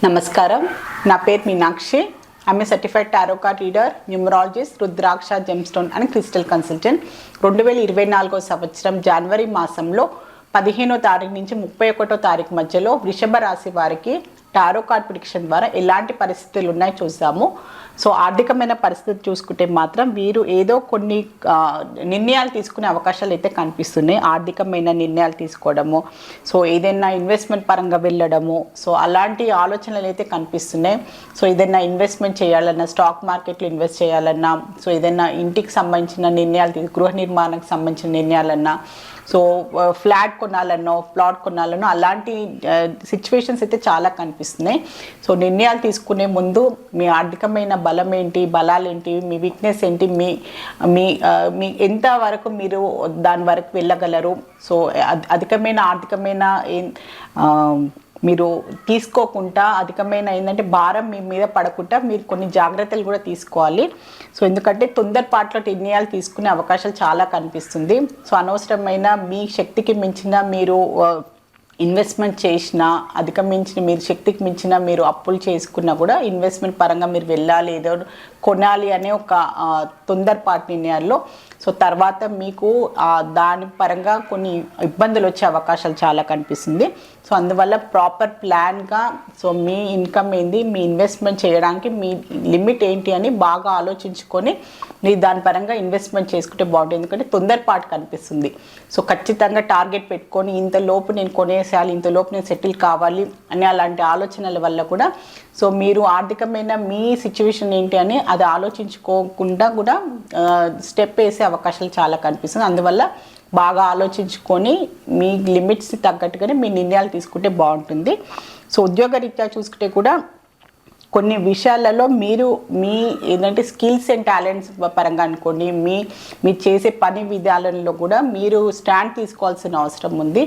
నమస్కారం. నా పేరు Meenakshi. I'm a certified tarot card reader, numerologist, rudraksha, gemstone and crystal consultant. 2024 సంవత్సరం జనవరి మాసంలో 15వ తారీఖు నుంచి 31వ తారీఖు మధ్యలో వృషభ రాశి వారికి టారో కార్డ్ ప్రిడిక్షన్ ద్వారా ఎలాంటి పరిస్థితులు ఉన్నాయో చూద్దాము. సో ఆర్థికమైన పరిస్థితి చూసుకుంటే మాత్రం వీరు ఏదో కొన్ని నిర్ణయాలు తీసుకునే అవకాశాలు అయితే కనిపిస్తున్నాయి. ఆర్థికమైన నిర్ణయాలు తీసుకోవడము, సో ఏదైనా ఇన్వెస్ట్మెంట్ పరంగా వెళ్ళడము, సో అలాంటి ఆలోచనలు అయితే కనిపిస్తున్నాయి. సో ఏదైనా ఇన్వెస్ట్మెంట్ చేయాలన్నా, స్టాక్ మార్కెట్లో ఇన్వెస్ట్ చేయాలన్నా, సో ఏదైనా ఇంటికి సంబంధించిన నిర్ణయాలు, గృహ నిర్మాణానికి సంబంధించిన నిర్ణయాలన్నా, సో ఫ్లాట్ కొనాలనో ప్లాట్ కొనాలనో అలాంటి సిచ్యువేషన్స్ అయితే చాలా కనిపిస్తున్నాయి. సో నిర్ణయాలు తీసుకునే ముందు మీ ఆర్థికమైన బలం ఏంటి, బలాలు ఏంటి, మీ వీక్నెస్ ఏంటి, మీ మీ మీ ఎంత వరకు మీరు దాని వరకు వెళ్ళగలరు, సో అధికమైన ఆర్థికమైన మీరు తీసుకోకుండా అధికమైన ఏంటంటే భారం మీ మీద పడకుండా మీరు కొన్ని జాగ్రత్తలు కూడా తీసుకోవాలి. సో ఎందుకంటే తొందరపాట్లో నిర్ణయాలు తీసుకునే అవకాశాలు చాలా కనిపిస్తుంది. సో అనవసరమైన మీ శక్తికి మించిన మీరు ఇన్వెస్ట్మెంట్ చేసినా, అధికమించిన మీరు శక్తికి మించిన మీరు అప్పులు చేసుకున్నా కూడా ఇన్వెస్ట్మెంట్ పరంగా మీరు వెళ్ళాలి, ఏదో కొనాలి అనే ఒక తొందరపాటు నిర్ణయాల్లో సో తర్వాత మీకు దాని పరంగా కొన్ని ఇబ్బందులు వచ్చే అవకాశాలు చాలా కనిపిస్తుంది. సో అందువల్ల ప్రాపర్ ప్లాన్గా సో మీ ఇన్కమ్ ఏంది, మీ ఇన్వెస్ట్మెంట్ చేయడానికి మీ లిమిట్ ఏంటి అని బాగా ఆలోచించుకొని మీరు దాని పరంగా ఇన్వెస్ట్మెంట్ చేసుకుంటే బాగుంటుంది. ఎందుకంటే తొందరపాటు కనిపిస్తుంది. సో ఖచ్చితంగా టార్గెట్ పెట్టుకొని ఇంతలోపు నేను కొనేసేయాలి, ఇంతలోపు నేను సెటిల్ కావాలి అనే అలాంటి ఆలోచనల వల్ల కూడా సో మీరు ఆర్థికమైన మీ సిచ్యువేషన్ ఏంటి అని అది ఆలోచించుకోకుండా కూడా స్టెప్ వేసే అవకాశాలు చాలా కనిపిస్తుంది. అందువల్ల బాగా ఆలోచించుకొని మీ లిమిట్స్కి తగ్గట్టుగానే మీ నిర్ణయాలు తీసుకుంటే బాగుంటుంది. సో ఉద్యోగరీత్యా చూసుకుంటే కూడా కొన్ని విషయాలలో మీరు మీ ఏంటంటే స్కిల్స్ అండ్ టాలెంట్స్ పరంగా అనుకోండి, మీరు చేసే పని విధానంలో కూడా మీరు స్టాండ్ తీసుకోవాల్సిన అవసరం ఉంది.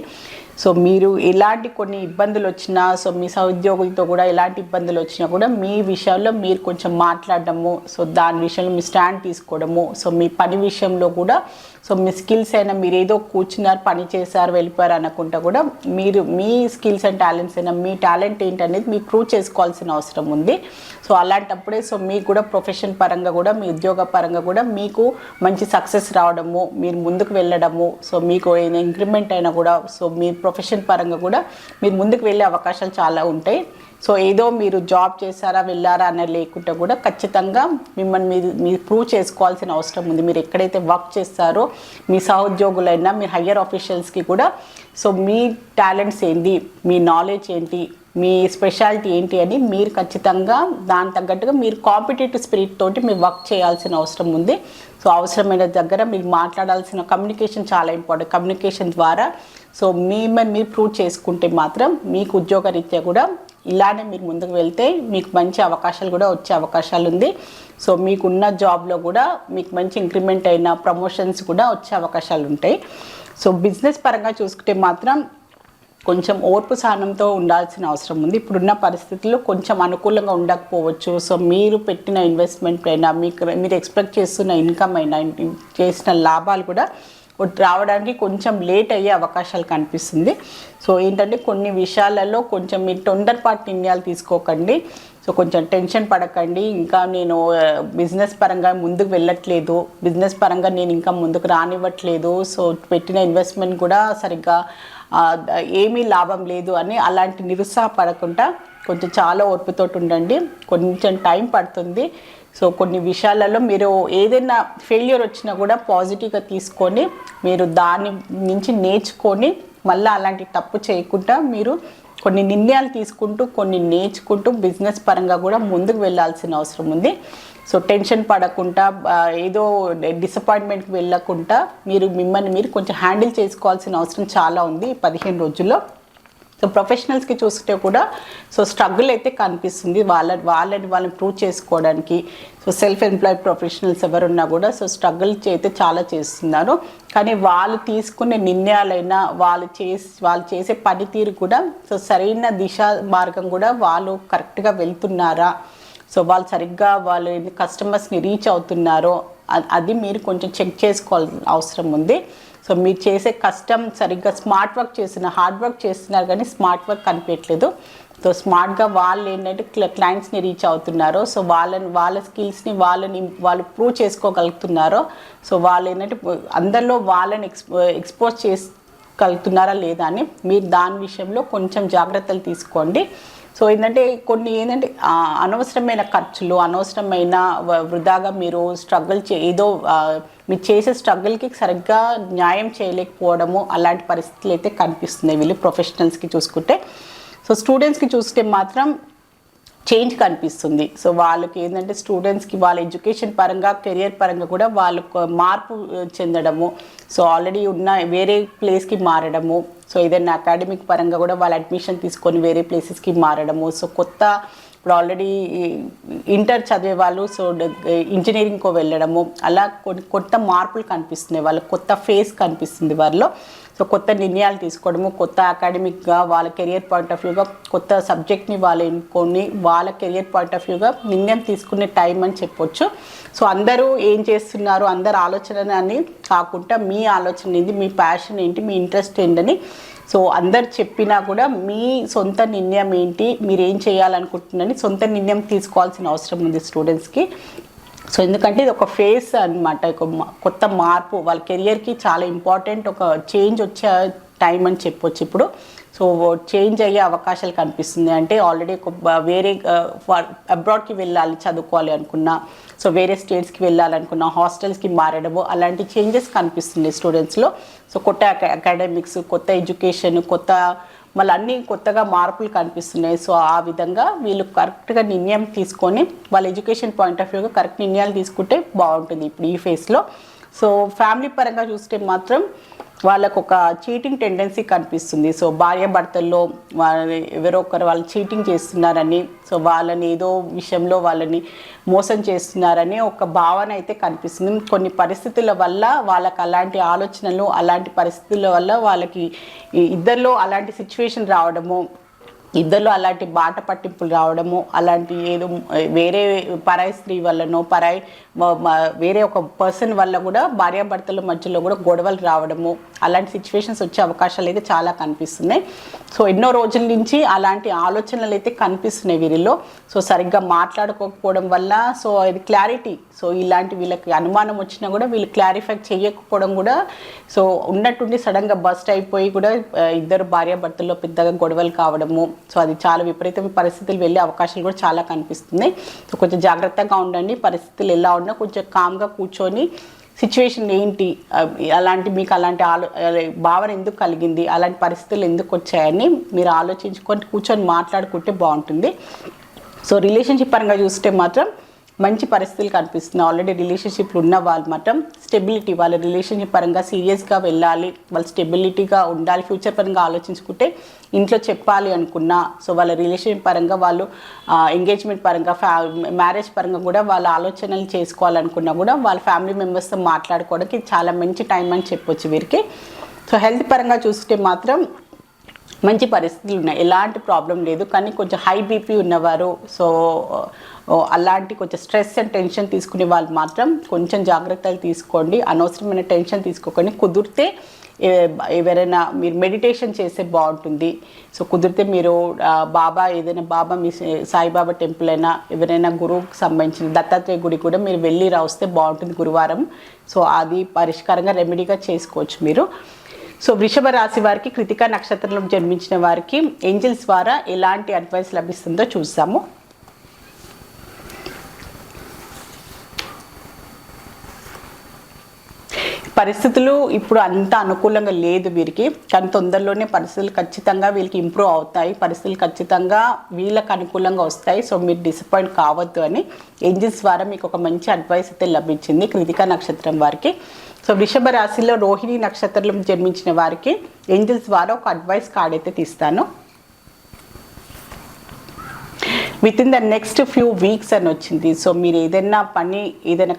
సో మీరు ఎలాంటి కొన్ని ఇబ్బందులు వచ్చినా, సో మీ సహోద్యోగులతో కూడా ఎలాంటి ఇబ్బందులు వచ్చినా కూడా మీ విషయాల్లో మీరు కొంచెం మాట్లాడడము, సో దాని విషయంలో మీ స్టాండ్ తీసుకోవడము, సో మీ పని విషయంలో కూడా సో మీ స్కిల్స్ అయినా మీరు ఏదో కూర్చున్నారు, పని చేశారు, వెళ్ళిపోయారు అనకుండా కూడా మీరు మీ స్కిల్స్ అండ్ టాలెంట్స్ అయినా మీ టాలెంట్ ఏంటనేది మీరు ప్రూవ్ చేసుకోవాల్సిన అవసరం ఉంది. సో అలాంటప్పుడే సో మీకు కూడా ప్రొఫెషన్ పరంగా కూడా మీ ఉద్యోగ పరంగా కూడా మీకు మంచి సక్సెస్ రావడము, మీరు ముందుకు వెళ్ళడము, సో మీకు ఏదైనా ఇంక్రిమెంట్ అయినా కూడా సో మీ ప్రొఫెషన్ పరంగా కూడా మీరు ముందుకు వెళ్ళే అవకాశాలు చాలా ఉంటాయి. సో ఏదో మీరు జాబ్ చేశారా వెళ్ళారా అన్న లేకుండా కూడా ఖచ్చితంగా మిమ్మల్ని మీరు ప్రూవ్ చేసుకోవాల్సిన అవసరం ఉంది. మీరు ఎక్కడైతే వర్క్ చేస్తారో మీ సహోద్యోగులైనా మీ హయ్యర్ ఆఫీషియల్స్కి కూడా సో మీ టాలెంట్స్ ఏంటి, మీ నాలెడ్జ్ ఏంటి, మీ స్పెషాలిటీ ఏంటి అని మీరు ఖచ్చితంగా దాని తగ్గట్టుగా మీరు కాంపిటేటివ్ స్పిరిట్ తోటి మీరు వర్క్ చేయాల్సిన అవసరం ఉంది. సో అవసరమైన దగ్గర మీరు మాట్లాడాల్సిన కమ్యూనికేషన్ చాలా ఇంపార్టెంట్. కమ్యూనికేషన్ ద్వారా సో మీరు ప్రూవ్ చేసుకుంటే మాత్రం మీకు ఉద్యోగరీత్యా కూడా ఇలానే మీరు ముందుకు వెళ్తే మీకు మంచి అవకాశాలు కూడా వచ్చే అవకాశాలు ఉంది. సో మీకున్న జాబ్లో కూడా మీకు మంచి ఇంక్రిమెంట్ అయిన ప్రమోషన్స్ కూడా వచ్చే అవకాశాలు ఉంటాయి. సో బిజినెస్ పరంగా చూసుకుంటే మాత్రం కొంచెం ఓర్పు సహనంతో ఉండాల్సిన అవసరం ఉంది. ఇప్పుడున్న పరిస్థితుల్లో కొంచెం అనుకూలంగా ఉండకపోవచ్చు. సో మీరు పెట్టిన ఇన్వెస్ట్మెంట్ అయినా మీరు ఎక్స్పెక్ట్ చేస్తున్న ఇన్కమ్ అయినా చేసిన లాభాలు కూడా రావడానికి కొంచెం లేట్ అయ్యే అవకాశాలు కనిపిస్తుంది. సో ఏంటంటే కొన్ని విషయాలలో కొంచెం మీరు తొందరపాటు నిర్ణయాలు తీసుకోకండి. సో కొంచెం టెన్షన్ పడకండి. ఇంకా నేను బిజినెస్ పరంగా ముందుకు వెళ్ళట్లేదు, బిజినెస్ పరంగా నేను ఇంకా ముందుకు రానివ్వట్లేదు, సో పెట్టిన ఇన్వెస్ట్మెంట్ కూడా సరిగ్గా ఏమీ లాభం లేదు అని అలాంటి నిరుత్సాహపడకుండా కొంచెం చాలా ఓర్పుతోటి ఉండండి. కొంచెం టైం పడుతుంది. సో కొన్ని విషయాలలో మీరు ఏదైనా ఫెయిల్యూర్ వచ్చినా కూడా పాజిటివ్గా తీసుకొని మీరు దాని నుంచి నేర్చుకొని మళ్ళీ అలాంటి తప్పు చేయకుండా మీరు కొన్ని నిర్ణయాలు తీసుకుంటూ కొన్ని నేర్చుకుంటూ బిజినెస్ పరంగా కూడా ముందుకు వెళ్ళాల్సిన అవసరం ఉంది. సో టెన్షన్ పడకుండా ఏదో డిసప్పాయింట్మెంట్కి వెళ్ళకుండా మిమ్మల్ని మీరు కొంచెం హ్యాండిల్ చేసుకోవాల్సిన అవసరం చాలా ఉంది 15 రోజుల్లో. సో ప్రొఫెషనల్స్కి చూస్తే కూడా సో స్ట్రగుల్ అయితే కనిపిస్తుంది వాళ్ళని ప్రూవ్ చేసుకోవడానికి. సో సెల్ఫ్ ఎంప్లాయిడ్ ప్రొఫెషనల్స్ ఎవరున్నా కూడా సో స్ట్రగుల్ అయితే చాలా చేస్తున్నారు. కానీ వాళ్ళు తీసుకునే నిర్ణయాలైనా వాళ్ళు చేసే పనితీరు కూడా సో సరైన దిశ మార్గం కూడా వాళ్ళు కరెక్ట్గా వెళ్తున్నారా, సో వాళ్ళు సరిగ్గా వాళ్ళు కస్టమర్స్ని రీచ్ అవుతున్నారో అది మీరు కొంచెం చెక్ చేసుకోవాల్సిన అవసరం ఉంది. సో మీరు చేసే కష్టం సరిగ్గా స్మార్ట్ వర్క్ హార్డ్ వర్క్ చేస్తున్నారు కానీ స్మార్ట్ వర్క్ కనిపించట్లేదు. సో స్మార్ట్గా వాళ్ళు ఏంటంటే క్లయింట్స్ని రీచ్ అవుతున్నారో, సో వాళ్ళ స్కిల్స్ని వాళ్ళు ప్రూవ్ చేసుకోగలుగుతున్నారో, సో వాళ్ళు ఏంటంటే అందరిలో వాళ్ళని ఎక్స్పోజ్ చేసుకోగలుగుతున్నారా లేదా అని మీరు దాని విషయంలో కొంచెం జాగ్రత్తలు తీసుకోండి. సో కొన్ని అనవసరమైన ఖర్చులు, అనవసరమైన వృధాగా మీరు స్ట్రగుల్ మీరు చేసే స్ట్రగుల్కి సరిగ్గా న్యాయం చేయలేకపోవడము అలాంటి పరిస్థితులు అయితే కనిపిస్తున్నాయి వీళ్ళు ప్రొఫెషనల్స్కి చూసుకుంటే. సో స్టూడెంట్స్కి చూస్తే మాత్రం చేంజ్ కనిపిస్తుంది. సో వాళ్ళకి స్టూడెంట్స్కి వాళ్ళ ఎడ్యుకేషన్ పరంగా, కెరియర్ పరంగా కూడా వాళ్ళకు మార్పు చెందడము, సో ఆల్రెడీ ఉన్న వేరే ప్లేస్కి మారడము, సో ఏదైనా అకాడమిక్ పరంగా కూడా వాళ్ళ అడ్మిషన్ తీసుకొని వేరే ప్లేసెస్కి మారడము, సో ఇప్పుడు ఆల్రెడీ ఇంటర్ చదివే వాళ్ళు సో ఇంజనీరింగ్కో వెళ్ళడము, అలా కొత్త మార్పులు కనిపిస్తున్నాయి, వాళ్ళకి కొత్త ఫేస్ కనిపిస్తుంది వాళ్ళలో. సో కొత్త నిర్ణయాలు తీసుకోవడము, కొత్త అకాడమిక్గా వాళ్ళ కెరియర్ పాయింట్ ఆఫ్ వ్యూగా కొత్త సబ్జెక్ట్ని వాళ్ళు ఎన్నుకొని వాళ్ళ కెరియర్ పాయింట్ ఆఫ్ వ్యూగా నిర్ణయం తీసుకునే టైం అని చెప్పొచ్చు. సో అందరూ ఏం చేస్తున్నారు, అందరు ఆలోచన అని కాకుండా మీ ఆలోచన ఏంటి, మీ ప్యాషన్ ఏంటి, మీ ఇంట్రెస్ట్ ఏంటని సో అందరు చెప్పినా కూడా మీ సొంత నిర్ణయం ఏంటి, మీరు ఏం చేయాలనుకుంటున్నారని సొంత నిర్ణయం తీసుకోవాల్సిన అవసరం ఉంది స్టూడెంట్స్కి. సో ఎందుకంటే ఇది ఒక ఫేస్ అనమాట, ఒక కొత్త మార్పు వాళ్ళ కెరియర్కి చాలా ఇంపార్టెంట్, ఒక చేంజ్ వచ్చే టైం అని చెప్పొచ్చు ఇప్పుడు. సో చేంజ్ అయ్యే అవకాశాలు కనిపిస్తుంది. అంటే ఆల్రెడీ వేరే అబ్రాడ్కి వెళ్ళాలి చదువుకోవాలి అనుకున్నా, సో వేరే స్టేట్స్కి వెళ్ళాలనుకున్నా, హాస్టల్స్కి మారడము, అలాంటి చేంజెస్ కనిపిస్తుంది స్టూడెంట్స్లో. సో కొత్త అకాడమిక్స్, కొత్త ఎడ్యుకేషన్, మళ్ళీ అన్నీ కొత్తగా మార్పులు కనిపిస్తున్నాయి. సో ఆ విధంగా వీళ్ళు కరెక్ట్గా నిర్ణయం తీసుకొని వాళ్ళ ఎడ్యుకేషన్ పాయింట్ ఆఫ్ వ్యూగా కరెక్ట్ నిర్ణయాలు తీసుకుంటే బాగుంటుంది ఇప్పుడు ఈ ఫేస్లో. సో ఫ్యామిలీ పరంగా చూస్తే మాత్రం వాళ్ళకు ఒక చీటింగ్ టెండెన్సీ కనిపిస్తుంది. సో భార్యాభర్తల్లో ఎవరో ఒకరు వాళ్ళు చీటింగ్ చేస్తున్నారని, సో వాళ్ళని ఏదో విషయంలో వాళ్ళని మోసం చేస్తున్నారని ఒక భావన అయితే కనిపిస్తుంది. కొన్ని పరిస్థితుల వల్ల వాళ్ళకి అలాంటి ఆలోచనలు, అలాంటి పరిస్థితుల వల్ల వాళ్ళకి ఇద్దరిలో అలాంటి సిచ్యువేషన్ రావడము, ఇద్దరిలో అలాంటి బాట పట్టింపులు రావడము, అలాంటి ఏదో వేరే పరాయి స్త్రీ వల్లనో వేరే ఒక పర్సన్ వల్ల కూడా భార్యాభర్తల మధ్యలో కూడా గొడవలు రావడము, అలాంటి సిచ్యువేషన్స్ వచ్చే అవకాశాలు అయితే చాలా కనిపిస్తున్నాయి. సో ఎన్నో రోజుల నుంచి అలాంటి ఆలోచనలు అయితే కనిపిస్తున్నాయి వీరిలో. సో సరిగ్గా మాట్లాడుకోకపోవడం వల్ల సో ఇది క్లారిటీ, సో ఇలాంటి వీళ్ళకి అనుమానం వచ్చినా కూడా వీళ్ళు క్లారిఫై చేయకపోవడం కూడా, సో ఉన్నట్టుండి సడన్గా బస్ట్ అయిపోయి కూడా ఇద్దరు భార్యాభర్తల్లో పెద్దగా గొడవలు కావడము, సో అది చాలా విపరీతమైన పరిస్థితులు వెళ్ళే అవకాశాలు కూడా చాలా కనిపిస్తున్నాయి. సో కొంచెం జాగ్రత్తగా ఉండండి, పరిస్థితులు ఎలా ఉన్నా కొంచెం కామ్గా కూర్చొని సిచ్యువేషన్ ఏంటి, మీకు అలాంటి భావన ఎందుకు కలిగింది, అలాంటి పరిస్థితులు ఎందుకు వచ్చాయని మీరు ఆలోచించుకొని కూర్చొని మాట్లాడుకుంటే బాగుంటుంది. సో రిలేషన్షిప్ పరంగా చూస్తే మాత్రం మంచి పరిస్థితులు కనిపిస్తున్నాయి. ఆల్రెడీ రిలేషన్షిప్లు ఉన్న వాళ్ళు మాత్రం స్టెబిలిటీ, వాళ్ళ రిలేషన్షిప్ పరంగా సీరియస్గా వెళ్ళాలి, వాళ్ళు స్టెబిలిటీగా ఉండాలి, ఫ్యూచర్ పరంగా ఆలోచించుకుంటే ఇంట్లో చెప్పాలి అనుకున్నా, సో వాళ్ళ రిలేషన్షిప్ పరంగా వాళ్ళు ఎంగేజ్మెంట్ పరంగా మ్యారేజ్ పరంగా కూడా వాళ్ళ ఆలోచనలు చేసుకోవాలనుకున్నా కూడా వాళ్ళ ఫ్యామిలీ మెంబర్స్తో మాట్లాడుకోవడానికి చాలా మంచి టైం అని చెప్పొచ్చు వీరికి. సో హెల్త్ పరంగా చూస్తే మాత్రం మంచి పరిస్థితులు ఉన్నాయి, ఎలాంటి ప్రాబ్లం లేదు. కానీ కొంచెం హై బీపీ ఉన్నవారు, సో అలాంటి కొంచెం స్ట్రెస్ అండ్ టెన్షన్ తీసుకునే వాళ్ళు మాత్రం కొంచెం జాగ్రత్తలు తీసుకోండి, అనవసరమైన టెన్షన్ తీసుకోకండి. కుదిరితే ఎవరైనా మీరు మెడిటేషన్ చేస్తే బాగుంటుంది. సో కుదిరితే మీరు ఏదైనా బాబా మీ సాయిబాబా టెంపుల్ అయినా ఎవరైనా గురువుకి సంబంధించిన దత్తాత్రేయ గుడి కూడా మీరు వెళ్ళి రాస్తే బాగుంటుంది గురువారం. సో అది పరిష్కారంగా రెమెడీగా చేసుకోవచ్చు మీరు. సో వృషభ రాశి వారికి కృతికా నక్షత్రంలో జన్మించిన వారికి ఏంజల్స్ ద్వారా ఎలాంటి అడ్వైస్ లభిస్తుందో చూసాము. పరిస్థితులు ఇప్పుడు అంత అనుకూలంగా లేదు వీరికి, కానీ తొందరలోనే పరిస్థితులు ఖచ్చితంగా వీళ్ళకి ఇంప్రూవ్ అవుతాయి, పరిస్థితులు ఖచ్చితంగా వీళ్ళకి అనుకూలంగా వస్తాయి. సో మీరు డిసప్పాయింట్ కావద్దు అని ఏంజల్స్ ద్వారా మీకు ఒక మంచి అడ్వైస్ అయితే లభించింది కృతికా నక్షత్రం వారికి. సో వృషభ రాశిలో రోహిణి నక్షత్రంలో జన్మించిన వారికి ఏంజల్స్ ద్వారా ఒక అడ్వైస్ కార్డ్ అయితే తీస్తాను. With in the next few weeks అని వచ్చింది. సో మీరు ఏదైనా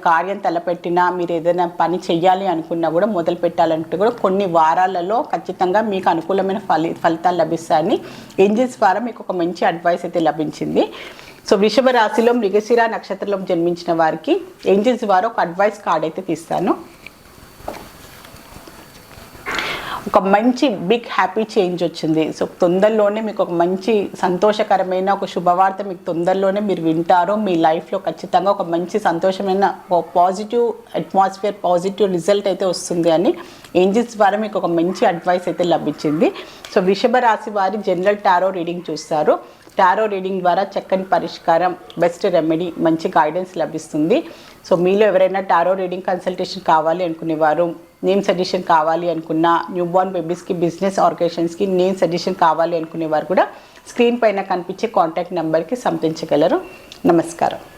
కార్యం తలపెట్టినా, మీరు ఏదైనా పని చెయ్యాలి అనుకున్నా కూడా, మొదలు పెట్టాలంటే కూడా కొన్ని వారాలలో ఖచ్చితంగా మీకు అనుకూలమైన ఫలితాలు లభిస్తాయని ఏంజల్స్ ద్వారా మీకు ఒక మంచి అడ్వైస్ అయితే లభించింది. సో వృషభ రాశిలో మృగశిర నక్షత్రంలో జన్మించిన వారికి ఏంజల్స్ ద్వారా ఒక అడ్వైస్ కార్డ్ అయితే తీస్తాను. ఒక మంచి బిగ్ హ్యాపీ చేంజ్ వచ్చింది. సో తొందరలోనే మీకు ఒక మంచి సంతోషకరమైన ఒక శుభవార్త మీకు తొందరలోనే మీరు వింటారు. మీ లైఫ్లో ఖచ్చితంగా ఒక మంచి సంతోషమైన పాజిటివ్ అట్మాస్ఫియర్, పాజిటివ్ రిజల్ట్ అయితే వస్తుంది అని ఏంజిల్స్ ద్వారా మీకు ఒక మంచి అడ్వైస్ అయితే లభించింది. సో వృషభ రాశి వారి జనరల్ టారో రీడింగ్ చూస్తారు. టారో రీడింగ్ ద్వారా చక్కని పరిష్కారం, బెస్ట్ రెమెడీ, మంచి గైడెన్స్ లభిస్తుంది. సో మీలో ఎవరైనా టారో రీడింగ్ కన్సల్టేషన్ కావాలి అనుకునేవారు, నేమ్ సజెషన్ కావాలి అనుకున్న, న్యూబార్న్ బేబీస్కి, బిజినెస్ ఆర్గనైజేషన్స్కి నేమ్ సజెషన్ కావాలి అనుకునేవారు కూడా స్క్రీన్ పైన కనిపించే కాంటాక్ట్ నెంబర్కి సంప్రదించగలరు. నమస్కారం.